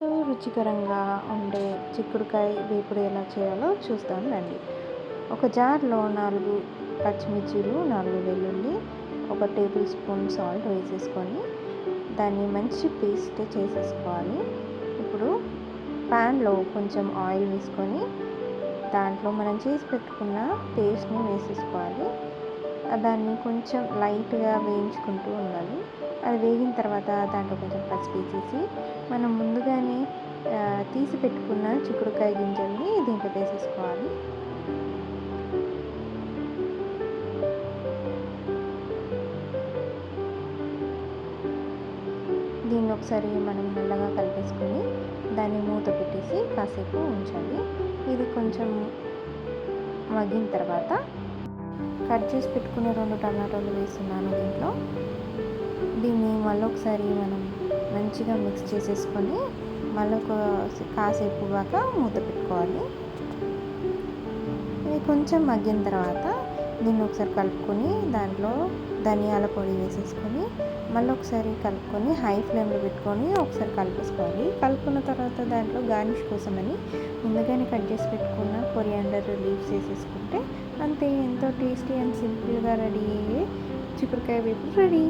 రుచికరంగా ఉండే చిక్కుడుకాయ వేపుడు ఎలా చేయాలో చూస్తాం రండి. ఒక జార్లో 4 పచ్చిమిర్చీలు, 4 వెల్లుల్లి, ఒక టేబుల్ స్పూన్ సాల్ట్ వేసేసుకొని దాన్ని మంచి పేస్ట్ చేసేసుకోవాలి. ఇప్పుడు ప్యాన్లో కొంచెం ఆయిల్ వేసుకొని దాంట్లో మనం చేసి పెట్టుకున్న పేస్ట్ని వేసేసుకోవాలి. దాన్ని కొంచెం లైట్గా వేయించుకుంటూ ఉండాలి. అది వేగిన తర్వాత దాంట్లో కొంచెం పసుపు వేసేసి మనం ముందుగానే తీసి పెట్టుకున్న చిక్కుడుకాయ గింజల్ని దీంట్లో వేసేసుకోవాలి. దీన్ని ఒకసారి మనం మెల్లగా కలిపేసుకొని దాన్ని మూత పెట్టేసి కాసేపు ఉంచాలి. ఇది కొంచెం మగ్గిన తర్వాత కట్ చేసి పెట్టుకున్న 2 టమాటాలు వేస్తున్నాను దీంట్లో. దీన్ని మళ్ళీ ఒకసారి మనం మంచిగా మిక్స్ చేసేసుకొని మళ్ళీ కాసేపు బాగా మూత పెట్టుకోవాలి. ఇది కొంచెం మగ్గిన తర్వాత దీన్ని ఒకసారి కలుపుకొని దాంట్లో ధనియాల పొడి వేసేసుకొని మళ్ళీ ఒకసారి కలుపుకొని హై ఫ్లేమ్లో పెట్టుకొని ఒకసారి కలిపేసుకోవాలి. కలుపుకున్న తర్వాత దాంట్లో గార్నిష్ కోసమని ముందుగానే కట్ చేసి పెట్టుకున్న కొరియాండర్ లీవ్స్ వేసేసుకుంటే అంతే, ఎంతో టేస్టీ అండ్ సింపుల్గా రెడీ అయ్యే చిక్కుడుకాయ వేపుడు రెడీ.